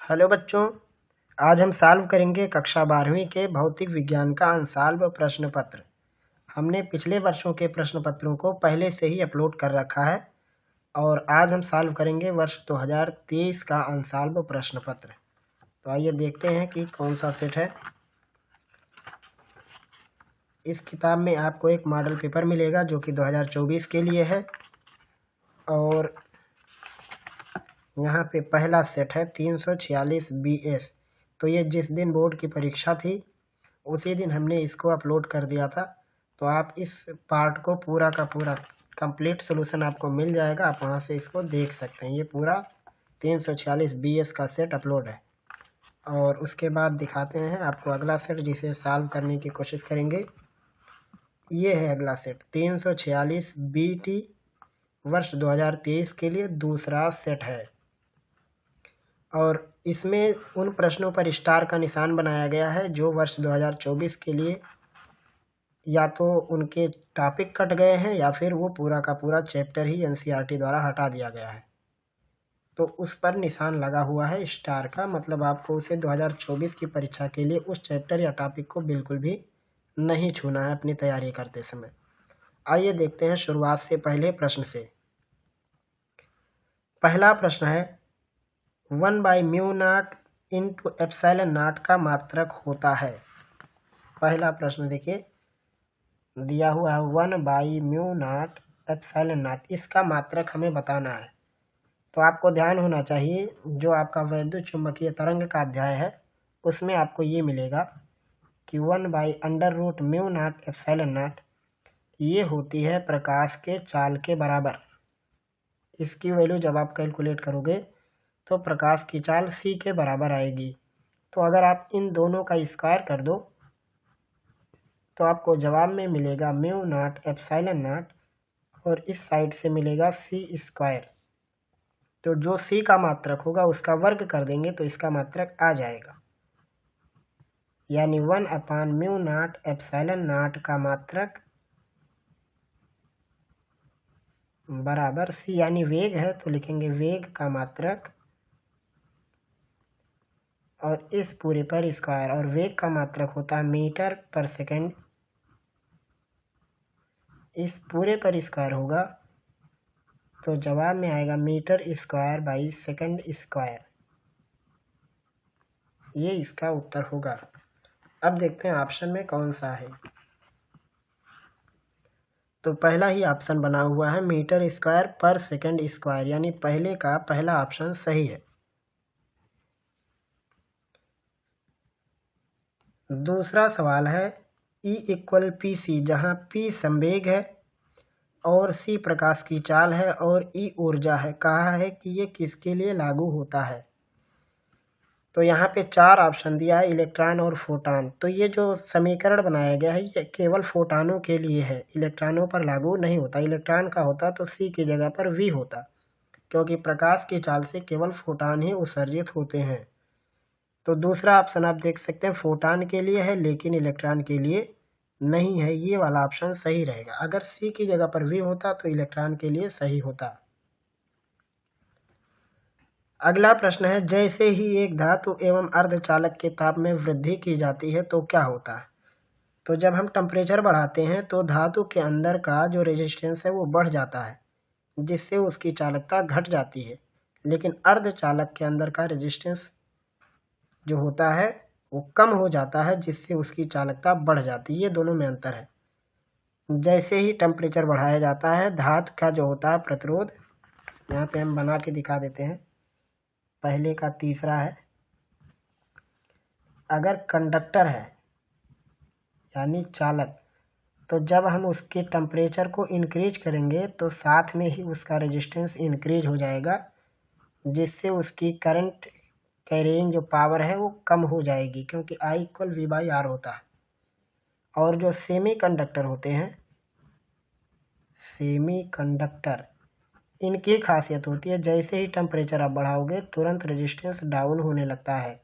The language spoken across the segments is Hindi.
हेलो बच्चों, आज हम सॉल्व करेंगे कक्षा 12वीं के भौतिक विज्ञान का अनसॉल्व प्रश्न पत्र। हमने पिछले वर्षों के प्रश्न पत्रों को पहले से ही अपलोड कर रखा है और आज हम सॉल्व करेंगे वर्ष 2023 का अनसॉल्व प्रश्न पत्र। तो आइए देखते हैं कि कौन सा सेट है। इस किताब में आपको एक मॉडल पेपर मिलेगा जो कि 2024 के लिए है और यहाँ पे पहला सेट है 346 BS। तो ये जिस दिन बोर्ड की परीक्षा थी उसी दिन हमने इसको अपलोड कर दिया था। तो आप इस पार्ट को पूरा का पूरा कंप्लीट सॉल्यूशन आपको मिल जाएगा, आप वहाँ से इसको देख सकते हैं। ये पूरा 346 BS का सेट अपलोड है। और उसके बाद दिखाते हैं आपको अगला सेट जिसे सॉल्व करने की कोशिश करेंगे। ये है अगला सेट 346 BT वर्ष 2023 के लिए दूसरा सेट है और इसमें उन प्रश्नों पर स्टार का निशान बनाया गया है जो वर्ष 2024 के लिए या तो उनके टॉपिक कट गए हैं या फिर वो पूरा का पूरा चैप्टर ही NCERT द्वारा हटा दिया गया है। तो उस पर निशान लगा हुआ है स्टार का, मतलब आपको उसे 2024 की परीक्षा के लिए उस चैप्टर या टॉपिक को बिल्कुल भी नहीं छूना है अपनी तैयारी करते समय। आइए देखते हैं शुरुआत से पहले प्रश्न से। पहला प्रश्न है 1/μ0 इंटू एप्सिलॉन नॉट का मात्रक होता है। पहला प्रश्न देखिए दिया हुआ है 1/μ0 एप्सिलॉन नॉट, इसका मात्रक हमें बताना है। तो आपको ध्यान होना चाहिए, जो आपका वैद्युत चुंबकीय तरंग का अध्याय है उसमें आपको ये मिलेगा कि 1/√μ0 एप्सिलॉन नॉट ये होती है प्रकाश के चाल के बराबर। इसकी वैल्यू जब आप कैलकुलेट करोगे तो प्रकाश की चाल c के बराबर आएगी। तो अगर आप इन दोनों का स्क्वायर कर दो तो आपको जवाब में मिलेगा μ0 एप्सिलॉन नॉट और इस साइड से मिलेगा c²। तो जो c का मात्रक होगा उसका वर्ग कर देंगे तो इसका मात्रक आ जाएगा, यानी 1/μ0 एप्सिलॉन नॉट का मात्रक बराबर c, यानी वेग है तो लिखेंगे वेग का मात्रक और इस पूरे पर स्क्वायर, और वेग का मात्रक होता है मीटर पर सेकंड। इस पूरे पर स्क्वायर होगा तो जवाब में आएगा metre square by second square. ये इसका उत्तर होगा। अब देखते हैं ऑप्शन में कौन सा है। तो पहला ही ऑप्शन बना हुआ है मीटर स्क्वायर पर सेकंड स्क्वायर, यानी पहले का पहला ऑप्शन सही है। दूसरा सवाल है E=PC, जहाँ P संवेग है और C प्रकाश की चाल है और E ऊर्जा है। कहा है कि ये किसके लिए लागू होता है। तो यहाँ पे 4 ऑप्शन दिया है, इलेक्ट्रॉन और फोटॉन। तो ये जो समीकरण बनाया गया है ये केवल फोटॉनों के लिए है, इलेक्ट्रॉनों पर लागू नहीं होता। इलेक्ट्रॉन का होता तो C की जगह पर V होता, क्योंकि प्रकाश की चाल से केवल फोटॉन ही उत्सर्जित होते हैं। तो दूसरा ऑप्शन आप देख सकते हैं फोटॉन के लिए है लेकिन इलेक्ट्रॉन के लिए नहीं है। ये वाला ऑप्शन सही रहेगा। अगर C की जगह पर V होता तो इलेक्ट्रॉन के लिए सही होता। अगला प्रश्न है जैसे ही एक धातु एवं अर्धचालक के ताप में वृद्धि की जाती है तो क्या होता है। तो जब हम टेम्परेचर बढ़ाते हैं तो धातु के अंदर का जो रेजिस्टेंस है वो बढ़ जाता है, जिससे उसकी चालकता घट जाती है। लेकिन अर्धचालक के अंदर का रेजिस्टेंस जो होता है वो कम हो जाता है, जिससे उसकी चालकता बढ़ जाती है। ये दोनों में अंतर है। जैसे ही टेम्परेचर बढ़ाया जाता है धातु का जो होता है प्रतिरोध, यहाँ पे हम बना के दिखा देते हैं। पहले का तीसरा है, अगर कंडक्टर है यानी चालक, तो जब हम उसके टेम्परेचर को इंक्रीज करेंगे तो साथ में ही उसका रेजिस्टेंस इंक्रीज हो जाएगा, जिससे उसकी करंट कैरिंग जो पावर है वो कम हो जाएगी, क्योंकि I=V/R होता है। और जो सेमी कंडक्टर होते हैं, सेमी कंडक्टर, इनकी खासियत होती है जैसे ही टेम्परेचर आप बढ़ाओगे तुरंत रेजिस्टेंस डाउन होने लगता है,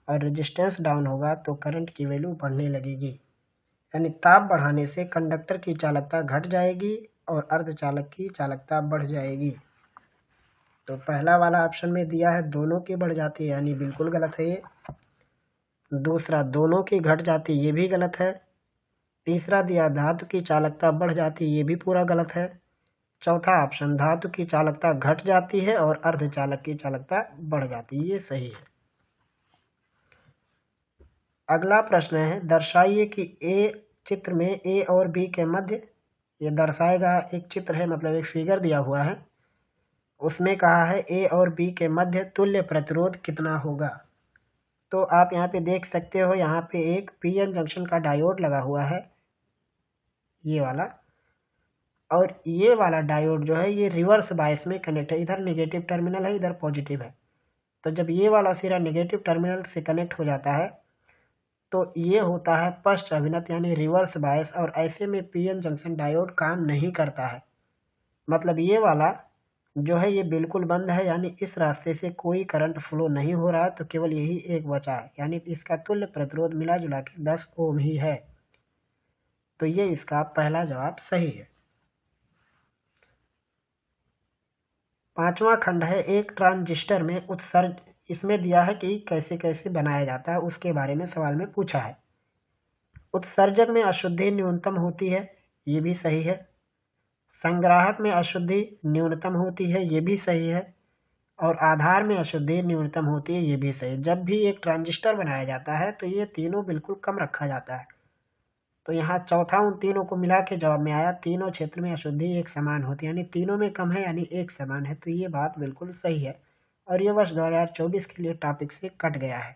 और रेजिस्टेंस डाउन होगा तो करंट की वैल्यू बढ़ने लगेगी। यानी ताप बढ़ाने से कंडक्टर की चालकता घट जाएगी और अर्धचालक की चालकता बढ़ जाएगी। तो पहला वाला ऑप्शन में दिया है दोनों की बढ़ जाती है, यानी बिल्कुल गलत है ये। दूसरा दोनों की घट जाती, ये भी गलत है। तीसरा दिया धातु की चालकता बढ़ जाती, ये भी पूरा गलत है। चौथा ऑप्शन धातु की चालकता घट जाती है और अर्धचालक की चालकता बढ़ जाती है, ये सही है। अगला प्रश्न है, दर्शाइए कि ए चित्र में ए और बी के मध्य, ये दर्शाएगा, एक चित्र है मतलब एक फिगर दिया हुआ है, उसमें कहा है ए और बी के मध्य तुल्य प्रतिरोध कितना होगा। तो आप यहाँ पे देख सकते हो, यहाँ पे एक पीएन जंक्शन का डायोड लगा हुआ है, ये वाला, और ये वाला डायोड जो है ये रिवर्स बायस में कनेक्ट है, इधर नेगेटिव टर्मिनल है, इधर पॉजिटिव है। तो जब ये वाला सिरा नेगेटिव टर्मिनल से कनेक्ट हो जाता है तो ये होता है पश्च अभिनत यानी रिवर्स बायस, और ऐसे में पीएन जंक्शन डायोड काम नहीं करता है। मतलब ये वाला जो है ये बिल्कुल बंद है, यानी इस रास्ते से कोई करंट फ्लो नहीं हो रहा है, तो केवल यही एक बचा है, यानी इसका तुल्य प्रतिरोध मिला जुला के 10 ओम ही है। तो ये इसका पहला जवाब सही है। पांचवा खंड है, एक ट्रांजिस्टर में उत्सर्ज, इसमें दिया है कि कैसे कैसे बनाया जाता है, उसके बारे में सवाल में पूछा है। उत्सर्जक में अशुद्धि न्यूनतम होती है, ये भी सही है। संग्राहक में अशुद्धि न्यूनतम होती है, ये भी सही है। और आधार में अशुद्धि न्यूनतम होती है, ये भी सही। जब भी एक ट्रांजिस्टर बनाया जाता है तो ये तीनों बिल्कुल कम रखा जाता है। तो यहाँ चौथा उन तीनों को मिला के जवाब में आया, तीनों क्षेत्र में अशुद्धि एक समान होती है, यानी तीनों में कम है यानी एक समान है। तो ये बात बिल्कुल सही है और ये वर्ष 2024 के लिए टॉपिक से कट गया है।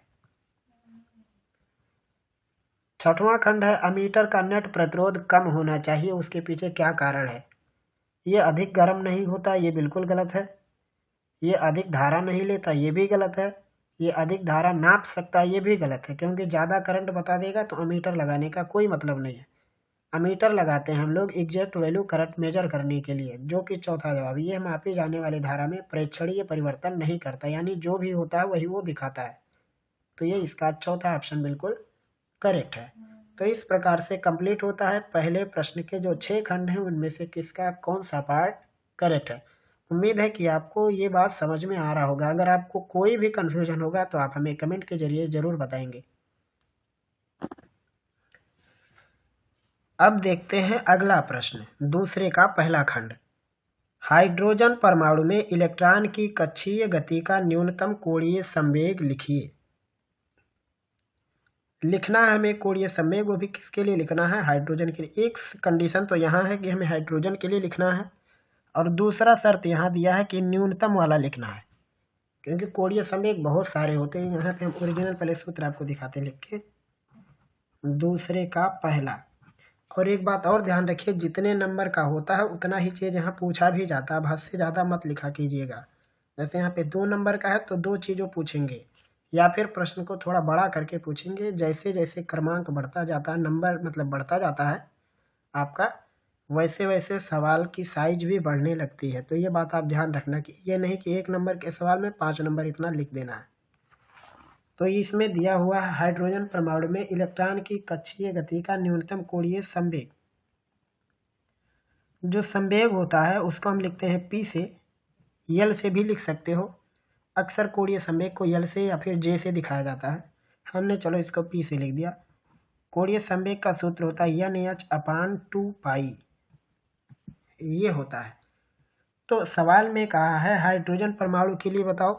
छठवां खंड है, अमीटर का नेट प्रतिरोध कम होना चाहिए, उसके पीछे क्या कारण है। ये अधिक गर्म नहीं होता, ये बिल्कुल गलत है। ये अधिक धारा नहीं लेता, ये भी गलत है। ये अधिक धारा नाप सकता है, ये भी गलत है, क्योंकि ज़्यादा करंट बता देगा तो अमीटर लगाने का कोई मतलब नहीं है। अमीटर लगाते हैं हम लोग एग्जैक्ट वैल्यू करंट मेजर करने के लिए, जो कि चौथा जवाब, ये मापी जाने वाली धारा में प्रेक्षणीय परिवर्तन नहीं करता, यानी जो भी होता है वही वो दिखाता है। तो ये इसका चौथा ऑप्शन बिल्कुल करेक्ट है। तो इस प्रकार से कंप्लीट होता है पहले प्रश्न के जो 6 खंड हैं, उनमें से किसका कौन सा पार्ट करेक्ट है। उम्मीद है कि आपको ये बात समझ में आ रहा होगा। अगर आपको कोई भी कंफ्यूजन होगा तो आप हमें कमेंट के जरिए जरूर बताएंगे। अब देखते हैं अगला प्रश्न, दूसरे का पहला खंड। हाइड्रोजन परमाणु में इलेक्ट्रॉन की कक्षीय गति का न्यूनतम कोणीय संवेग लिखिए। लिखना है हमें कोणीय संवेग, वो भी किसके लिए लिखना है, हाइड्रोजन के लिए। एक कंडीशन तो यहाँ है कि हमें हाइड्रोजन के लिए लिखना है, और दूसरा शर्त यहाँ दिया है कि न्यूनतम वाला लिखना है, क्योंकि कोणीय संवेग बहुत सारे होते हैं। यहाँ पे हम ओरिजिनल पहले सूत्र आपको दिखाते लिख के, दूसरे का पहला। और एक बात और ध्यान रखिए, जितने नंबर का होता है उतना ही चीज़ यहाँ पूछा भी जाता है, अब हद से ज़्यादा मत लिखा कीजिएगा। जैसे यहाँ पे 2 नंबर का है तो 2 चीज़ों पूछेंगे, या फिर प्रश्न को थोड़ा बड़ा करके पूछेंगे। जैसे जैसे क्रमांक बढ़ता जाता है, नंबर मतलब बढ़ता जाता है आपका, वैसे वैसे सवाल की साइज भी बढ़ने लगती है। तो ये बात आप ध्यान रखना कि ये नहीं कि 1 नंबर के सवाल में 5 नंबर इतना लिख देना है। तो इसमें दिया हुआ है, हाइड्रोजन परमाणु में इलेक्ट्रॉन की कक्षीय गति का न्यूनतम कोणीय संवेग। जो संवेग होता है उसको हम लिखते हैं पी से, यल से भी लिख सकते हो। अक्सर कोणीय संवेग को यल से या फिर जे से दिखाया जाता है, हमने चलो इसको पी से लिख दिया। कोणीय संवेग का सूत्र होता है NH/2π, ये होता है। तो सवाल में कहा है हाइड्रोजन परमाणु के लिए बताओ,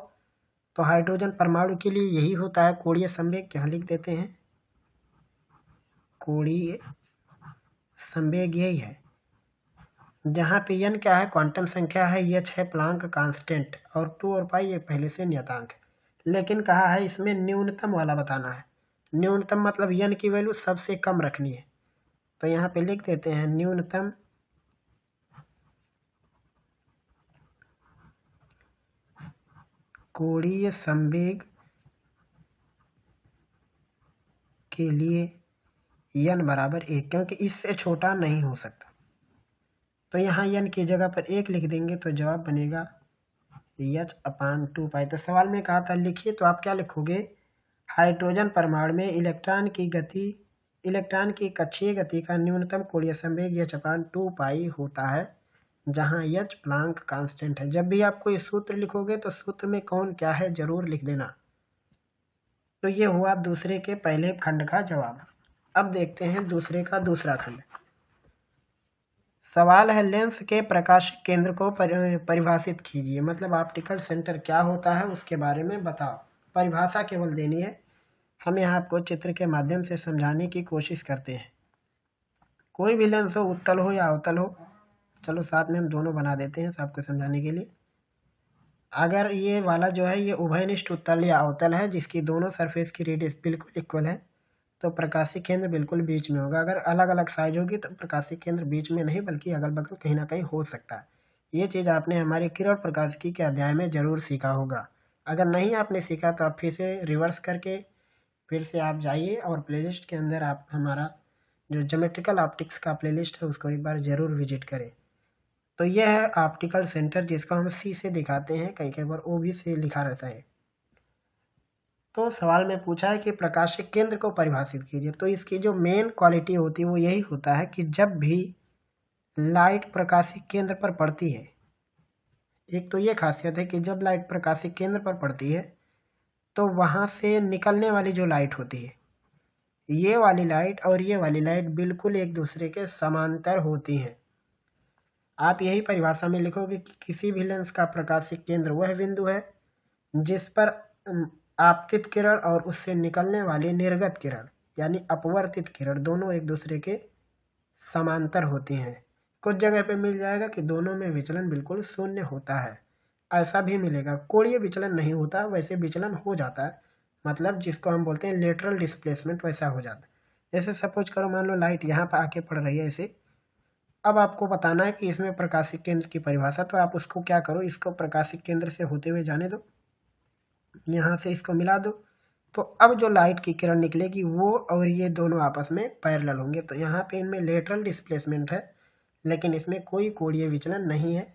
तो हाइड्रोजन परमाणु के लिए यही होता है कोणीय संवेग, यहाँ लिख देते हैं कोणीय संवेग यही है। जहाँ पे n क्या है, क्वांटम संख्या है, h है प्लांक कांस्टेंट, और 2 और पाई ये पहले से नियतांक है। लेकिन कहा है इसमें न्यूनतम वाला बताना है। न्यूनतम मतलब n की वैल्यू सबसे कम रखनी है। तो यहाँ पे लिख देते हैं न्यूनतम कोणीय संवेग के लिए n बराबर 1, क्योंकि इससे छोटा नहीं हो सकता। तो यहाँ n की जगह पर 1 लिख देंगे तो जवाब बनेगा H/2π। तो सवाल में कहा था लिखिए, तो आप क्या लिखोगे, हाइड्रोजन परमाणु में इलेक्ट्रॉन की कक्षीय गति का न्यूनतम कोणीय संवेग H/2π होता है। जहाँ एच प्लांक कांस्टेंट है। जब भी आप कोई सूत्र लिखोगे तो सूत्र में कौन क्या है जरूर लिख देना। तो ये हुआ दूसरे के पहले खंड का जवाब। अब देखते हैं दूसरे का दूसरा खंड। सवाल है लेंस के प्रकाशिक केंद्र को परिभाषित कीजिए। मतलब ऑप्टिकल सेंटर क्या होता है उसके बारे में बताओ। परिभाषा केवल देनी है, हम यहाँ आपको चित्र के माध्यम से समझाने की कोशिश करते हैं। कोई भी लेंस हो, उत्तल हो या अवतल हो, चलो साथ में हम दोनों बना देते हैं आपको समझाने के लिए। अगर ये वाला जो है ये उभयनिष्ठ उत्तल या अवतल है जिसकी दोनों सरफेस की रेडियस बिल्कुल इक्वल है, तो प्रकाशिक केंद्र बिल्कुल बीच में होगा। अगर अलग अलग साइज होगी तो प्रकाशिक केंद्र बीच में नहीं बल्कि अगल बगल कहीं ना कहीं हो सकता है। ये चीज़ आपने हमारे किरण प्रकाशिकी के अध्याय में जरूर सीखा होगा। अगर नहीं आपने सीखा तो आप फिर से रिवर्स करके फिर से आप जाइए और प्लेलिस्ट के अंदर आप हमारा जो ज्योमेट्रिकल ऑप्टिक्स का प्लेलिस्ट है उसको एक बार ज़रूर विजिट करें। तो यह है ऑप्टिकल सेंटर जिसको हम सी से दिखाते हैं, कई बार ओ भी से लिखा रहता है। तो सवाल में पूछा है कि प्रकाशिक केंद्र को परिभाषित कीजिए। तो इसकी जो मेन क्वालिटी होती है वो यही होता है कि जब भी लाइट प्रकाशिक केंद्र पर पड़ती है, एक तो ये खासियत है कि जब लाइट प्रकाशिक केंद्र पर पड़ती है तो वहाँ से निकलने वाली जो लाइट होती है, ये वाली लाइट और ये वाली लाइट बिल्कुल एक दूसरे के समांतर होती हैं। आप यही परिभाषा में लिखोगे कि किसी भी लेंस का प्रकाशिक केंद्र वह बिंदु है जिस पर आपतित किरण और उससे निकलने वाली निर्गत किरण यानी अपवर्तित किरण दोनों एक दूसरे के समांतर होती हैं। कुछ जगह पे मिल जाएगा कि दोनों में विचलन बिल्कुल शून्य होता है, ऐसा भी मिलेगा। कोणीय विचलन नहीं होता, वैसे विचलन हो जाता है, मतलब जिसको हम बोलते हैं लेटरल डिस्प्लेसमेंट, वैसा हो जाता है। जैसे सपोज करो मान लो लाइट यहाँ पर आके पड़ रही है ऐसे। अब आपको बताना है कि इसमें प्रकाशिक केंद्र की परिभाषा, तो आप उसको क्या करो, इसको प्रकाशिक केंद्र से होते हुए जाने दो, यहाँ से इसको मिला दो। तो अब जो लाइट की किरण निकलेगी वो और ये दोनों आपस में पैरेलल होंगे। तो यहाँ पे इनमें लेटरल डिस्प्लेसमेंट है लेकिन इसमें कोई कोणीय विचलन नहीं है,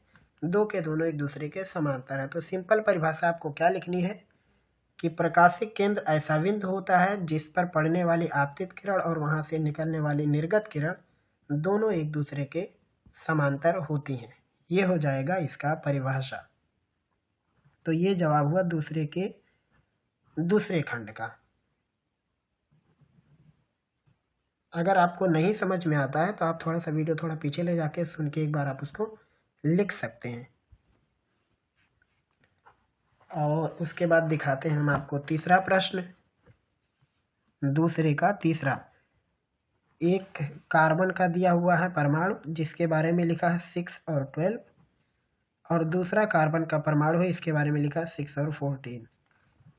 दो के दोनों एक दूसरे के समांतर है। तो सिंपल परिभाषा आपको क्या लिखनी है कि प्रकाशिक केंद्र ऐसा बिंदु होता है जिस पर पड़ने वाली आपतित किरण और वहाँ से निकलने वाली निर्गत किरण दोनों एक दूसरे के समांतर होती हैं। ये हो जाएगा इसका परिभाषा। तो ये जवाब हुआ दूसरे के दूसरे खंड का। अगर आपको नहीं समझ में आता है तो आप थोड़ा सा वीडियो थोड़ा पीछे ले जाके सुन के एक बार आप उसको लिख सकते हैं। और उसके बाद दिखाते हैं हम आपको तीसरा प्रश्न। दूसरे का तीसरा, एक कार्बन का दिया हुआ है परमाणु जिसके बारे में लिखा है 6 और 12, और दूसरा कार्बन का परमाणु है इसके बारे में लिखा है 6 और 14।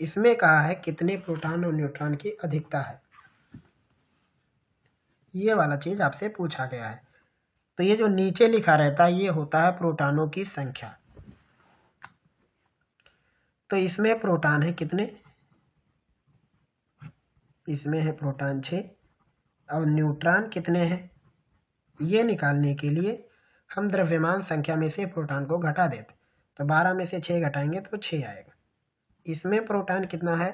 इसमें कहा है कितने प्रोटॉन और न्यूट्रॉन की अधिकता है, ये वाला चीज आपसे पूछा गया है। तो ये जो नीचे लिखा रहता है ये होता है प्रोटॉनों की संख्या। तो इसमें प्रोटॉन है कितने, इसमें है प्रोटॉन 6 और न्यूट्रॉन कितने हैं, ये निकालने के लिए हम द्रव्यमान संख्या में से प्रोटॉन को घटा देते। तो 12 में से 6 घटाएंगे तो 6 आएगा। इसमें प्रोटॉन कितना है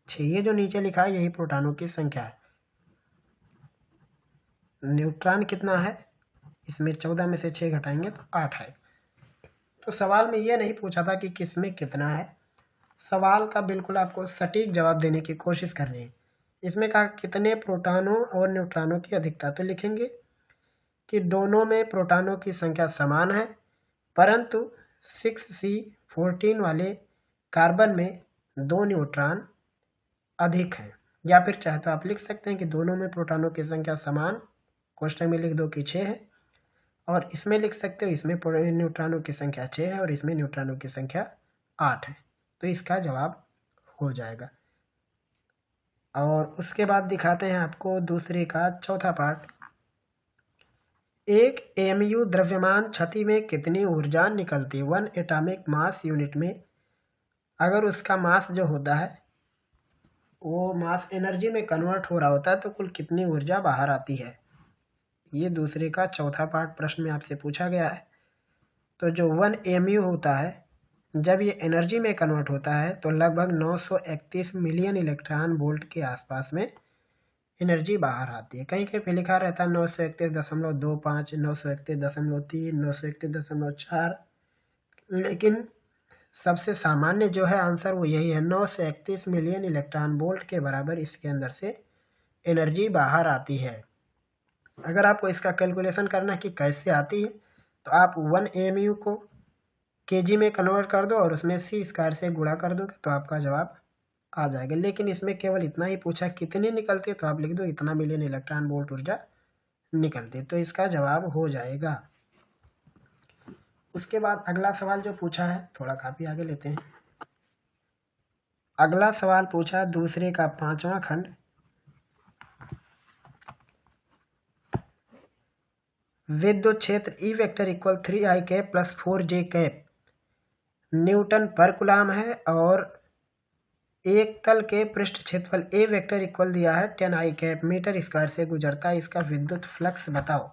6, ये जो नीचे लिखा है यही प्रोटॉनों की संख्या है। न्यूट्रॉन कितना है, इसमें 14 में से 6 घटाएंगे तो 8 है। तो सवाल में ये नहीं पूछा था कि किसमें कितना है, सवाल का बिल्कुल आपको सटीक जवाब देने की कोशिश करनी है। इसमें कहा कितने प्रोटॉनों और न्यूट्रॉनों की अधिकता, तो लिखेंगे कि दोनों में प्रोटॉनों की संख्या समान है परंतु 6C14 वाले कार्बन में 2 न्यूट्रॉन अधिक है। या फिर चाहे तो आप लिख सकते हैं कि दोनों में प्रोटॉनों की संख्या समान, कोष्ठक में लिख दो कि 6 है, और इसमें लिख सकते हो इसमें न्यूट्रॉनों की संख्या 6 है और इसमें न्यूट्रॉनों की संख्या 8 है। तो इसका जवाब हो जाएगा। और उसके बाद दिखाते हैं आपको दूसरे का चौथा पार्ट। एक एमयू द्रव्यमान छति में कितनी ऊर्जा निकलती, 1 एटॉमिक मास यूनिट में अगर उसका मास जो होता है वो मास एनर्जी में कन्वर्ट हो रहा होता है तो कुल कितनी ऊर्जा बाहर आती है, ये दूसरे का चौथा पार्ट प्रश्न में आपसे पूछा गया है। तो जो 1 mu होता है जब ये एनर्जी में कन्वर्ट होता है तो लगभग 931 मिलियन इलेक्ट्रॉन वोल्ट के आसपास में एनर्जी बाहर आती है। कहीं कहीं पे लिखा रहता है 931.25, 931.3, 931.4, लेकिन सबसे सामान्य जो है आंसर वो यही है, 931 मिलियन इलेक्ट्रॉन वोल्ट के बराबर इसके अंदर से एनर्जी बाहर आती है। अगर आपको इसका कैलकुलेशन करना है कि कैसे आती है, तो आप 1 AMU को kg में कन्वर्ट कर दो और उसमें c² से गुणा कर दोगे तो आपका जवाब आ जाएगा। लेकिन इसमें केवल इतना ही पूछा कितने निकलते, तो आप लिख दो इतना मिलियन इलेक्ट्रॉन वोल्ट ऊर्जा निकलते, तो इसका जवाब हो जाएगा। उसके बाद अगला सवाल जो पूछा है, थोड़ा काफी आगे लेते हैं। अगला सवाल पूछा दूसरे का 5वां खंड, विद्युत क्षेत्र E vector equal 3i cap plus 4j cap Newton पर कूलम है और एक तल के पृष्ठ क्षेत्रफल A वेक्टर इक्वल दिया है 10i कैप मीटर स्क्वायर से गुजरता है, इसका विद्युत फ्लक्स बताओ।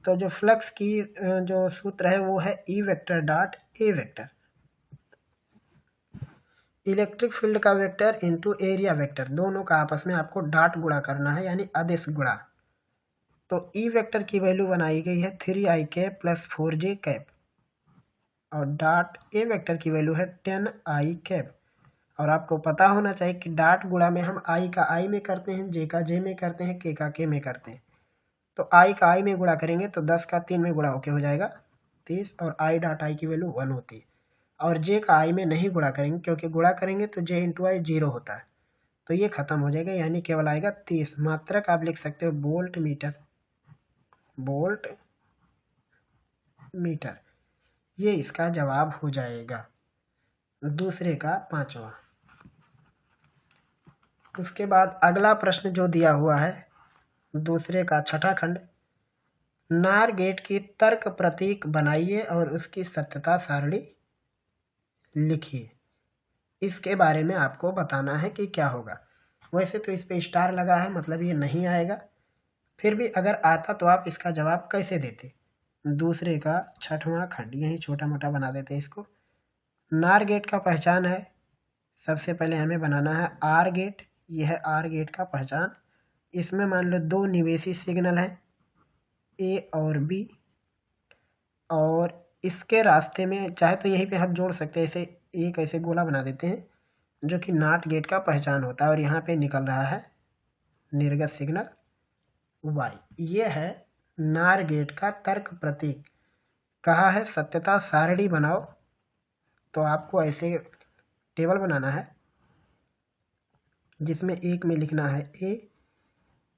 तो जो फ्लक्स की जो सूत्र है वो है E vector dot A vector, electric field का वेक्टर इंटू एरिया वेक्टर, दोनों का आपस में आपको डॉट गुणा करना है, यानी अदिश गुणा। तो E वेक्टर की वैल्यू बनाई गई है 3i cap plus 4j cap और डॉट A वेक्टर की वैल्यू है 10i कैप। और आपको पता होना चाहिए कि डॉट गुणा में हम i का i में करते हैं, j का j में करते हैं, k का k में करते हैं। तो i का i में गुणा करेंगे तो 10 का 3 में गुणा होके हो जाएगा 30, और i डॉट i की वैल्यू 1 होती है। और j का i में नहीं गुणा करेंगे, क्योंकि गुणा करेंगे तो j इंटू i 0 होता है, तो ये खत्म हो जाएगा, यानी केवल आएगा 30। मात्रक आप लिख सकते हो वोल्ट मीटर, वोल्ट मीटर, ये इसका जवाब हो जाएगा दूसरे का 5वां। उसके बाद अगला प्रश्न जो दिया हुआ है दूसरे का 6ठा खंड, नार गेट की तर्क प्रतीक बनाइए और उसकी सत्यता सारणी लिखिए। इसके बारे में आपको बताना है कि क्या होगा। वैसे तो इस पे स्टार लगा है, मतलब ये नहीं आएगा, फिर भी अगर आता तो आप इसका जवाब कैसे देते। दूसरे का 6वां खंड, यही छोटा मोटा बना देते हैं इसको। नार गेट का पहचान है, सबसे पहले हमें बनाना है आर गेट। यह है आर गेट का पहचान। इसमें मान लो दो निवेशी सिग्नल हैं ए और बी, और इसके रास्ते में चाहे तो यहीं पे हम जोड़ सकते हैं, ऐसे एक ऐसे गोला बना देते हैं जो कि नॉट गेट का पहचान होता है, और यहाँ पे निकल रहा है निर्गत सिग्नल वाई। ये है नार गेट का तर्क प्रतीक। कहा है सत्यता सारणी बनाओ, तो आपको ऐसे टेबल बनाना है जिसमें एक में लिखना है ए,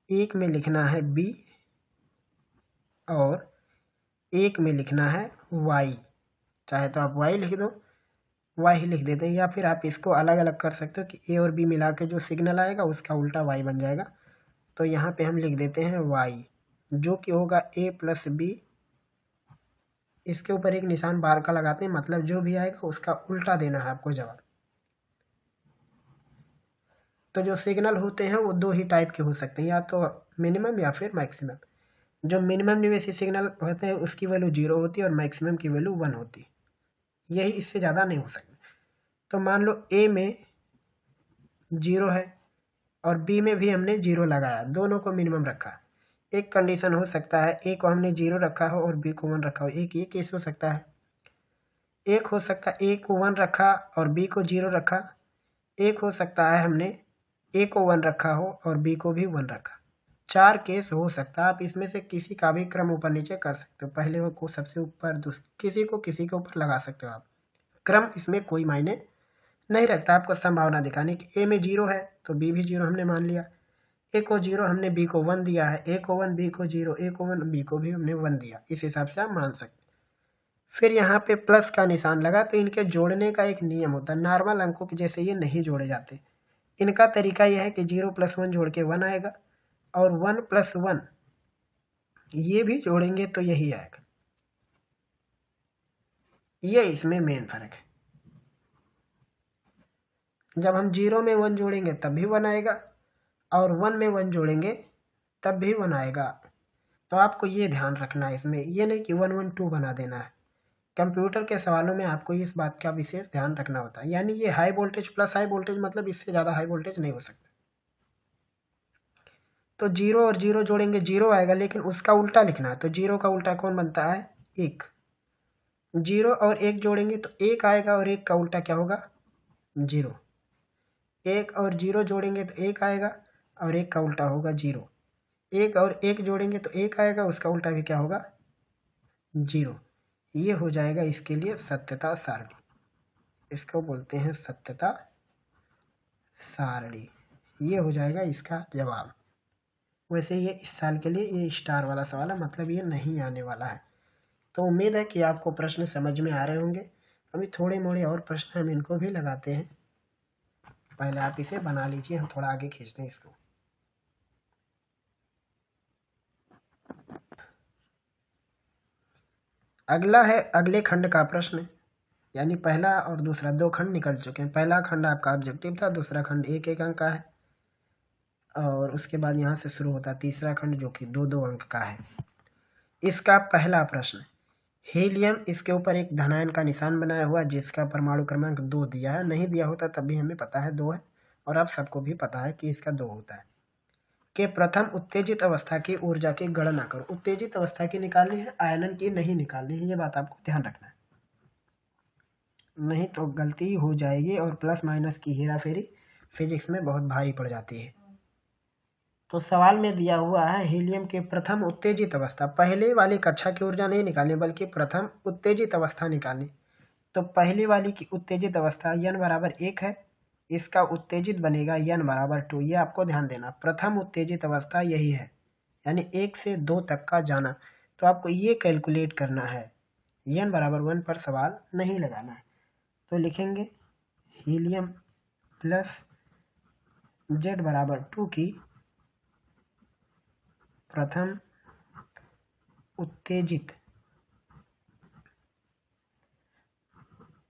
एक में लिखना है बी और एक में लिखना है वाई। चाहे तो आप वाई लिख दो, वाई ही लिख देते हैं, या फिर आप इसको अलग अलग कर सकते हो कि ए और बी मिला के जो सिग्नल आएगा उसका उल्टा वाई बन जाएगा। तो यहाँ पे हम लिख देते हैं वाई, जो कि होगा ए प्लस बी। इसके ऊपर एक निशान बार का लगाते हैं, मतलब जो भी आएगा उसका उल्टा देना है आपको जवाब। तो जो सिग्नल होते हैं वो दो ही टाइप के हो सकते हैं, या तो मिनिमम या फिर मैक्सिमम। जो मिनिमम निवेशी सिग्नल होते हैं उसकी वैल्यू 0 होती है और मैक्सिमम की वैल्यू 1 होती है, यही, इससे ज़्यादा नहीं हो सकता। तो मान लो ए में 0 है और बी में भी हमने 0 लगाया, दोनों को मिनिमम रखा। एक कंडीशन हो सकता है ए को हमने 0 रखा हो और बी को 1 रखा हो, एक ये केस हो सकता है। एक हो सकता है ए को 1 रखा और बी को 0 रखा। एक हो सकता है हमने ए को 1 रखा हो और बी को भी 1 रखा। 4 केस हो सकता है। आप इसमें से किसी का भी क्रम ऊपर नीचे कर सकते हो, पहले वो को सबसे ऊपर, किसी के ऊपर लगा सकते हो आप। क्रम इसमें कोई मायने नहीं रखता, आपको संभावना दिखाने की। ए में 0 है तो बी भी 0 हमने मान लिया, ए को 0 हमने बी को 1 दिया है, ए को 1 बी को 0, ए को 1 बी को भी हमने 1 दिया, इस हिसाब से आप मान सकते। फिर यहाँ पे प्लस का निशान लगा, तो इनके जोड़ने का एक नियम होता है, नॉर्मल अंकों के जैसे ये नहीं जोड़े जाते। इनका तरीका यह है कि 0 + 1 जोड़ के 1 आएगा, और 1 + 1 ये भी जोड़ेंगे तो यही आएगा। ये इसमें मेन फर्क है। जब हम 0 में 1 जोड़ेंगे तब भी 1 आएगा, और 1 में 1 जोड़ेंगे तब भी 1 आएगा। तो आपको ये ध्यान रखना है इसमें, ये नहीं कि 1 1 2 बना देना है। कंप्यूटर के सवालों में आपको इस बात का विशेष ध्यान रखना होता है, यानी ये high voltage plus high voltage, मतलब इससे ज़्यादा हाई वोल्टेज नहीं हो सकता। तो 0 और 0 जोड़ेंगे 0 आएगा, लेकिन उसका उल्टा लिखना है। तो 0 का उल्टा कौन बनता है? 1। 0 और 1 जोड़ेंगे तो 1 आएगा, और 1 का उल्टा क्या होगा? 0। 1 और 0 जोड़ेंगे तो 1 आएगा, और 1 का उल्टा होगा 0। 1 और 1 जोड़ेंगे तो 1 आएगा, उसका उल्टा भी क्या होगा? 0। ये हो जाएगा इसके लिए सत्यता सारणी। इसको बोलते हैं सत्यता सारणी। ये हो जाएगा इसका जवाब। वैसे ये इस साल के लिए ये स्टार वाला सवाल है, मतलब ये नहीं आने वाला है। तो उम्मीद है कि आपको प्रश्न समझ में आ रहे होंगे। अभी थोड़े मोड़े और प्रश्न हम इनको भी लगाते हैं। पहले आप इसे बना लीजिए, हम थोड़ा आगे खींचते हैं इसको। अगला है अगले खंड का प्रश्न, यानी पहला और दूसरा 2 खंड निकल चुके हैं। पहला खंड आपका ऑब्जेक्टिव था, दूसरा खंड 1-1 अंक का है, और उसके बाद यहाँ से शुरू होता है तीसरा खंड जो कि 2-2 अंक का है। इसका पहला प्रश्न, हीलियम, इसके ऊपर एक धनायन का निशान बनाया हुआ जिसका परमाणु क्रमांक 2 दिया है। नहीं दिया होता तब भी हमें पता है 2 है, और आप सबको भी पता है कि इसका 2 होता है। के प्रथम उत्तेजित अवस्था की ऊर्जा की गणना करो। उत्तेजित अवस्था की निकालनी है, आयनन की नहीं निकालनी है, ये बात आपको ध्यान रखना है, नहीं तो गलती हो जाएगी और प्लस माइनस की हेराफेरी फिजिक्स में बहुत भारी पड़ जाती है। तो सवाल में दिया हुआ है हीलियम के प्रथम उत्तेजित अवस्था, पहले वाली कक्षा की ऊर्जा नहीं निकालनी बल्कि प्रथम उत्तेजित अवस्था निकालनी। तो पहली वाली की उत्तेजित अवस्था n बराबर 1 है, इसका उत्तेजित बनेगा n बराबर 2। ये आपको ध्यान देना, प्रथम उत्तेजित अवस्था यही है, यानी 1 से 2 तक का जाना। तो आपको ये कैलकुलेट करना है, n बराबर 1 पर सवाल नहीं लगाना है। तो लिखेंगे हीलियम प्लस z बराबर 2 की प्रथम उत्तेजित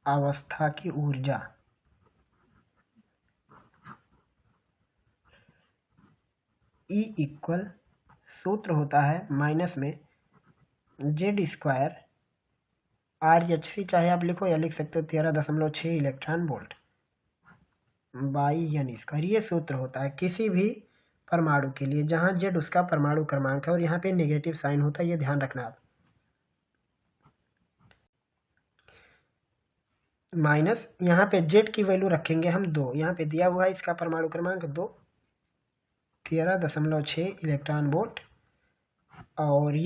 अवस्था की ऊर्जा E इक्वल, सूत्र होता है माइनस में z² RHC, चाहे आप लिखो या लिख सकते हो 13.6 इलेक्ट्रॉन वोल्ट बाई n²। ये सूत्र होता है किसी भी परमाणु के लिए जहां z उसका परमाणु क्रमांक है, और यहाँ पे नेगेटिव साइन होता है, ये ध्यान रखना आप। माइनस यहाँ पे z की वैल्यू रखेंगे हम 2, यहाँ पे दिया हुआ है इसका परमाणु क्रमांक 2, 13.6 इलेक्ट्रॉन वोल्ट, और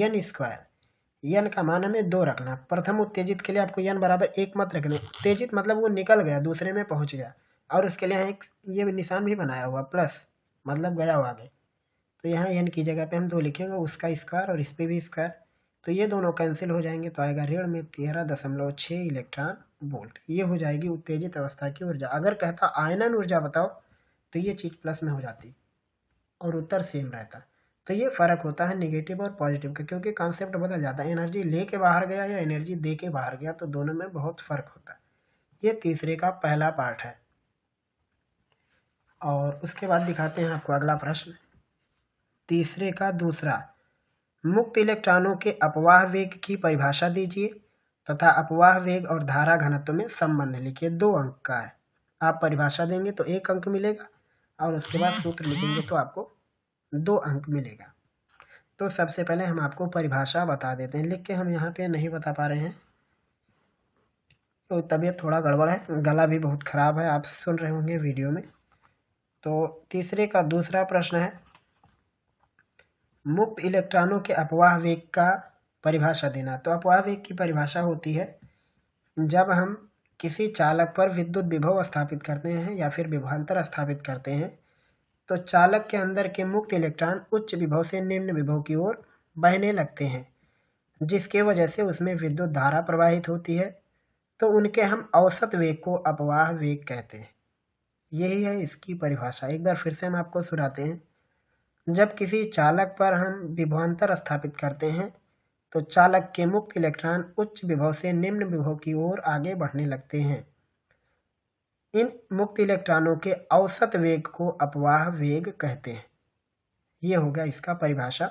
n² का मान हमें 2 रखना। प्रथम उत्तेजित के लिए आपको n बराबर 1 मत रखने, उत्तेजित मतलब वो निकल गया, दूसरे में पहुंच गया, और उसके लिए एक ये निशान भी बनाया हुआ प्लस, मतलब गया हुआ आगे। तो यहाँ n की जगह पे हम 2 लिखेंगे, उसका स्क्वायर और इस पे भी स्क्वायर, तो ये दोनों कैंसिल हो जाएंगे, तो आएगा ऋण में 13.6 इलेक्ट्रॉन वोल्ट। ये हो जाएगी उत्तेजित अवस्था की ऊर्जा। अगर कहता आयनन ऊर्जा बताओ तो ये चीज़ प्लस में हो जाती और उत्तर सेम रहता। तो ये फ़र्क होता है नेगेटिव और पॉजिटिव का, क्योंकि कॉन्सेप्ट बदल जाता है, एनर्जी ले के बाहर गया या एनर्जी दे के बाहर गया, तो दोनों में बहुत फ़र्क होता है। ये तीसरे का पहला पार्ट है, और उसके बाद दिखाते हैं आपको अगला प्रश्न, तीसरे का दूसरा, मुक्त इलेक्ट्रॉनों के अपवाह वेग की परिभाषा दीजिए तथा अपवाह वेग और धारा घनत्व में संबंध लिखिए। 2 अंक का है, आप परिभाषा देंगे तो 1 अंक मिलेगा, और उसके बाद सूत्र लिखेंगे तो आपको 2 अंक मिलेगा। तो सबसे पहले हम आपको परिभाषा बता देते हैं, लिख के हम यहाँ पे नहीं बता पा रहे हैं, तो तबीयत थोड़ा गड़बड़ है, गला भी बहुत ख़राब है, आप सुन रहे होंगे वीडियो में। तो तीसरे का दूसरा प्रश्न है, मुक्त इलेक्ट्रॉनों के अपवाह वेग का परिभाषा देना। तो अपवाह वेग की परिभाषा होती है जब हम किसी चालक पर विद्युत विभव स्थापित करते हैं या फिर विभवांतर स्थापित करते हैं, तो चालक के अंदर के मुक्त इलेक्ट्रॉन उच्च विभव से निम्न विभव की ओर बहने लगते हैं, जिसके वजह से उसमें विद्युत धारा प्रवाहित होती है, तो उनके हम औसत वेग को अपवाह वेग कहते हैं। यही है इसकी परिभाषा। एक बार फिर से हम आपको सुनाते हैं, जब किसी चालक पर हम विभवांतर स्थापित करते हैं तो चालक के मुक्त इलेक्ट्रॉन उच्च विभव से निम्न विभव की ओर आगे बढ़ने लगते हैं। इन मुक्त इलेक्ट्रॉनों के औसत वेग को अपवाह वेग कहते हैं। ये हो गया इसका परिभाषा।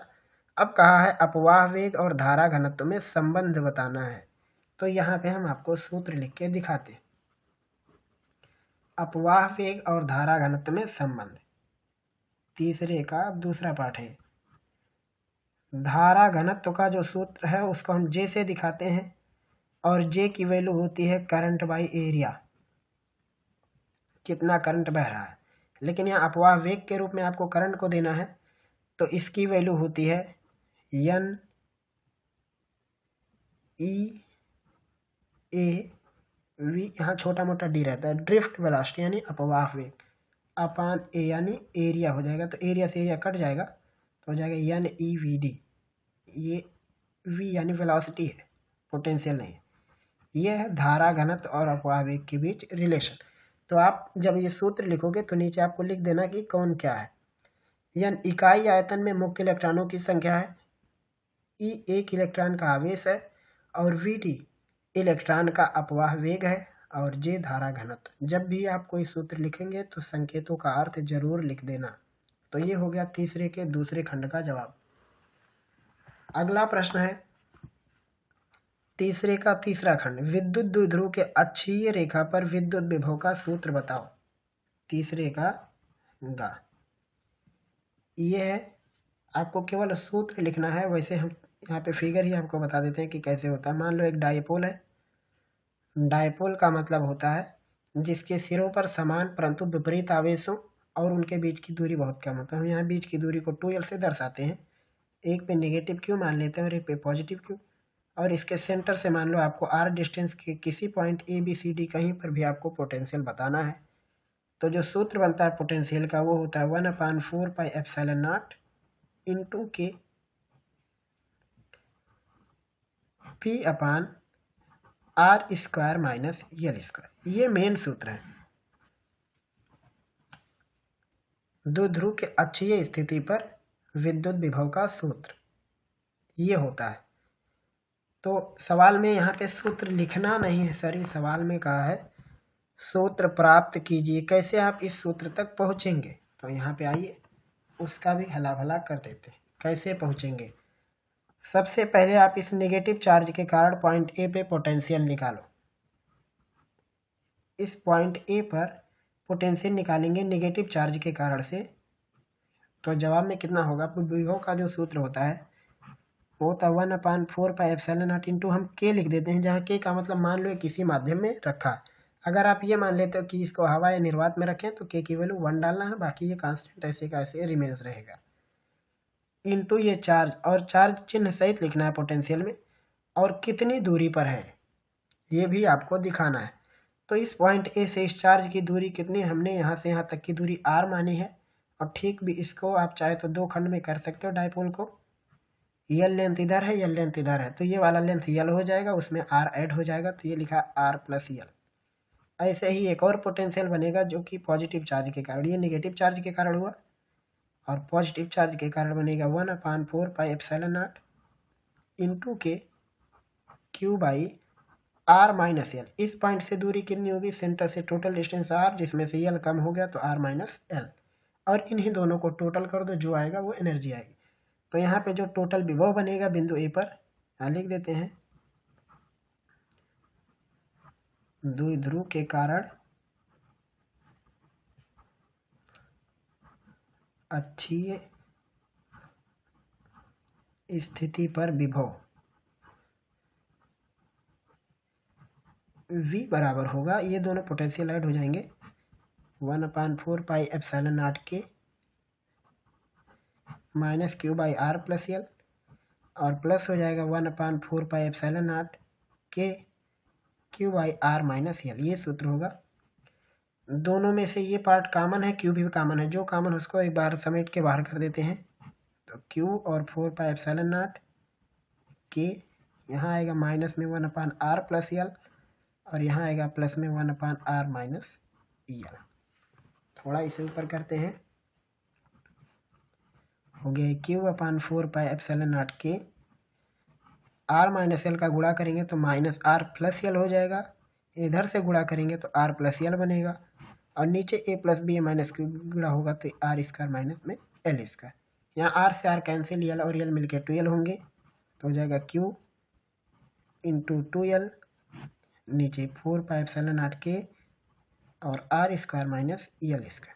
अब कहा है अपवाह वेग और धारा घनत्व में संबंध बताना है, तो यहाँ पे हम आपको सूत्र लिख के दिखाते हैं। अपवाह वेग और धारा घनत्व में संबंध, तीसरे का दूसरा पार्ट है। धारा घनत्व का जो सूत्र है उसको हम जे से दिखाते हैं और जे की वैल्यू होती है करंट बाई एरिया, कितना करंट बह रहा है। लेकिन यहाँ अपवाह वेग के रूप में आपको करंट को देना है, तो इसकी वैल्यू होती है एन ई ए वी, यहाँ छोटा मोटा डी रहता है, ड्रिफ्ट वेलोसिटी यानी अपवाह वेग, अपान ए यानी एरिया हो जाएगा। तो एरिया से एरिया कट जाएगा तो हो जाएगा एन ई वी डी। ये वी यानी वेलोसिटी है, पोटेंशियल नहीं है। ये है धारा घनत्व और अपवाह वेग के बीच रिलेशन। तो आप जब ये सूत्र लिखोगे तो नीचे आपको लिख देना कि कौन क्या है। एन इकाई आयतन में मुक्त इलेक्ट्रॉनों की संख्या है, ई एक इलेक्ट्रॉन का आवेश है, और वी डी इलेक्ट्रॉन का अपवाह वेग है, और जे धारा घनत्व। जब भी आप कोई सूत्र लिखेंगे तो संकेतों का अर्थ जरूर लिख देना। तो ये हो गया तीसरे के दूसरे खंड का जवाब। अगला प्रश्न है तीसरे का तीसरा खंड, विद्युत द्विध्रुव के अक्षीय रेखा पर विद्युत विभव का सूत्र बताओ। तीसरे का गा ये है, आपको केवल सूत्र लिखना है। वैसे हम यहाँ पे फिगर ही आपको बता देते हैं कि कैसे होता है। मान लो एक डायपोल है। डायपोल का मतलब होता है जिसके सिरों पर समान परंतु विपरीत आवेश हो और उनके बीच की दूरी बहुत कम होता है। हम यहाँ बीच की दूरी को 2l से दर्शाते हैं। एक पे नेगेटिव क्यू मान लेते हैं और एक पे पॉजिटिव क्यू, और इसके सेंटर से मान लो आपको r डिस्टेंस के किसी point A B C D कहीं पर भी आपको पोटेंशियल बताना है। तो जो सूत्र बनता है पोटेंशियल का वो होता है 1/4 पाई एप्सिलॉन नॉट इंटू के p upon r square minus l square. ये मेन सूत्र है द्विध्रुव के अक्षीय स्थिति पर विद्युत विभव का सूत्र, ये होता है। तो सवाल में यहाँ पे सूत्र लिखना नहीं है सर, इस सवाल में कहा है सूत्र प्राप्त कीजिए। कैसे आप इस सूत्र तक पहुँचेंगे, तो यहाँ पे आइए उसका भी हला भला कर देते हैं। कैसे पहुँचेंगे, सबसे पहले आप इस नेगेटिव चार्ज के कारण पॉइंट ए पे पोटेंशियल निकालो। इस पॉइंट ए पर पोटेंशियल निकालेंगे नेगेटिव चार्ज के कारण से, तो जवाब में कितना होगा। विभव का जो सूत्र होता है वो होता है 1/4 पाई एप्सिलॉन नॉट इंटू हम के लिख देते हैं, जहाँ के का मतलब मान लो किसी माध्यम में रखा है। अगर आप ये मान लेते हो कि इसको हवा या निर्वात में रखें तो के की वैल्यू 1 डालना है, बाकी ये कांस्टेंट ऐसे का ऐसे रिमेन्स रहेगा, इंटू ये चार्ज, और चार्ज चिन्ह सहित लिखना है पोटेंशियल में, और कितनी दूरी पर है ये भी आपको दिखाना है। तो इस पॉइंट ए से इस चार्ज की दूरी कितनी, हमने यहाँ से यहाँ तक की दूरी r मानी है। और ठीक भी इसको आप चाहे तो दो खंड में कर सकते हो डायपोल को। यल लेंथ इधर है, यल लेंथ इधर है, तो ये वाला लेंथ यल हो जाएगा, उसमें r ऐड हो जाएगा, तो ये लिखा r प्लस यल। ऐसे ही एक और पोटेंशियल बनेगा जो कि पॉजिटिव चार्ज के कारण, ये नेगेटिव चार्ज के कारण हुआ, और पॉजिटिव चार्ज के कारण बनेगा 1/4 पाई एप्सिलॉन नॉट इंटू के क्यू बाई r माइनस यल। इस पॉइंट से दूरी कितनी होगी, सेंटर से टोटल डिस्टेंस r, जिसमें से यल कम हो गया तो r माइनस एल, और इन्हीं दोनों को टोटल कर दो, जो आएगा वो एनर्जी आएगी। तो यहाँ पे जो टोटल विभव बनेगा बिंदु ए पर, यहाँ लिख देते हैं द्विध्रुव के कारण अक्षीय स्थिति पर विभव V बराबर होगा, ये दोनों पोटेंशियल ऐड हो जाएंगे 1/4 पाई एप्सिलॉन नॉट के minus q by r plus l, और प्लस हो जाएगा 1/4 पाई एप्सिलॉन नॉट के q by r minus l. ये सूत्र होगा। दोनों में से ये पार्ट कॉमन है, क्यू भी कॉमन है, जो कॉमन उसको एक बार समेट के बाहर कर देते हैं। तो क्यू और 4 पाई एप्सिलॉन नॉट के, यहाँ आएगा माइनस में 1/r प्लस यल, और यहाँ आएगा प्लस में 1/r माइनस यल। थोड़ा इसे ऊपर करते हैं, हो गया Q/4 पाई एप्सिलॉन नॉट के, r माइनस यल का गुणा करेंगे तो माइनस r प्लस यल हो जाएगा, इधर से गुणा करेंगे तो r प्लस यल बनेगा, और नीचे a plus b minus q गुणा होगा तो r स्क्वायर माइनस में l स्क्वायर। यहाँ r से r कैंसिल, यल और यल मिलके 2l होंगे, तो हो जाएगा Q इंटू 2l, नीचे 4 पाई एप्सिलॉन नॉट के और r square minus l square.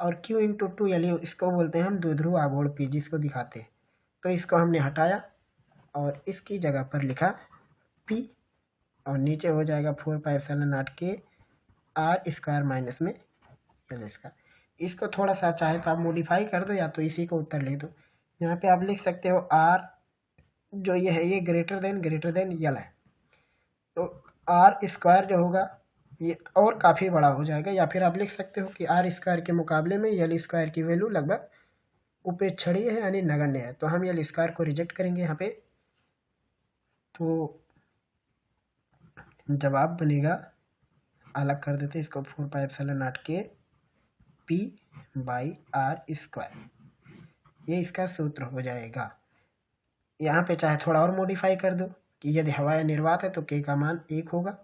और Q इंटू 2 यानी इसको बोलते हैं हम द्विध्रुव आघूर्ण P जिसको दिखाते हैं। तो इसको हमने हटाया और इसकी जगह पर लिखा P और नीचे हो जाएगा 4πε0 के R स्क्वायर माइनस में L स्क्वायर। इसको थोड़ा सा चाहे तो आप मॉडिफाई कर दो या तो इसी को उत्तर लिख दो। यहाँ पे आप लिख सकते हो R जो ये है ये ग्रेटर देन L है, तो R स्क्वायर जो होगा ये और काफ़ी बड़ा हो जाएगा, या फिर आप लिख सकते हो कि R स्क्वायर के मुकाबले में L स्क्वायर की वैल्यू लगभग उपेक्षणीय है यानी नगण्य है। तो हम L स्क्वायर को रिजेक्ट करेंगे यहाँ पे। तो जवाब बनेगा, अलग कर देते इसको, 4πε0 के P/R स्क्वायर, ये इसका सूत्र हो जाएगा। यहाँ पे चाहे थोड़ा और मॉडिफाई कर दो कि यदि हवा निर्वात है तो K का मान 1 होगा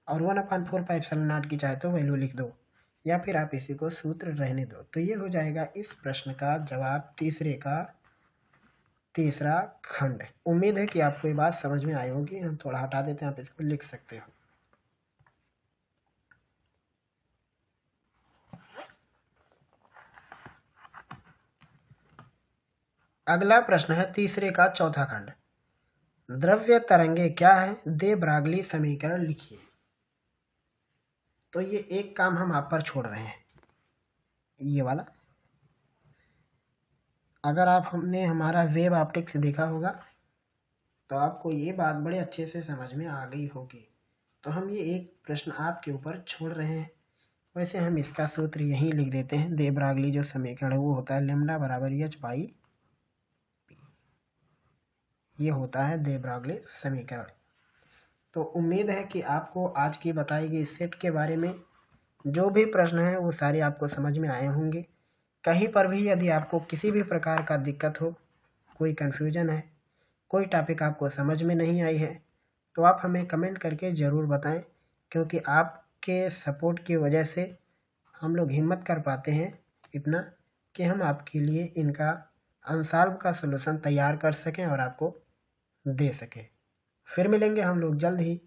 और 1/4πε0 की चाहे तो वैल्यू लिख दो, या फिर आप इसी को सूत्र रहने दो। तो ये हो जाएगा इस प्रश्न का जवाब तीसरे का तीसरा खंड। उम्मीद है कि आपको ये बात समझ में आई होगी। हम थोड़ा हटा देते हैं, आप इसको लिख सकते हो। अगला प्रश्न है तीसरे का चौथा खंड। द्रव्य तरंगे क्या है, दे ब्रागली समीकरण लिखिए। तो ये एक काम हम आप पर छोड़ रहे हैं, ये वाला। अगर हमने हमारा वेब ऑप्टिक्स देखा होगा तो आपको ये बात बड़े अच्छे से समझ में आ गई होगी। तो हम ये एक प्रश्न आपके ऊपर छोड़ रहे हैं। वैसे हम इसका सूत्र यहीं लिख देते हैं। दे ब्रागली जो समीकरण है वो होता है लैम्डा बराबर H/P, ये होता है दे ब्रागली समीकरण। तो उम्मीद है कि आपको आज की बताई गई सेट के बारे में जो भी प्रश्न है वो सारे आपको समझ में आए होंगे। कहीं पर भी यदि आपको किसी भी प्रकार का दिक्कत हो, कोई कन्फ्यूजन है, कोई टॉपिक आपको समझ में नहीं आई है, तो आप हमें कमेंट करके ज़रूर बताएं, क्योंकि आपके सपोर्ट की वजह से हम लोग हिम्मत कर पाते हैं इतना कि हम आपके लिए इनका अनसॉल्व का सलूशन तैयार कर सकें और आपको दे सकें। फिर मिलेंगे हम लोग जल्द ही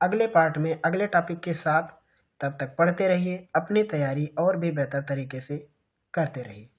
अगले पार्ट में अगले टॉपिक के साथ। तब तक पढ़ते रहिए, अपनी तैयारी और भी बेहतर तरीके से करते रहिए।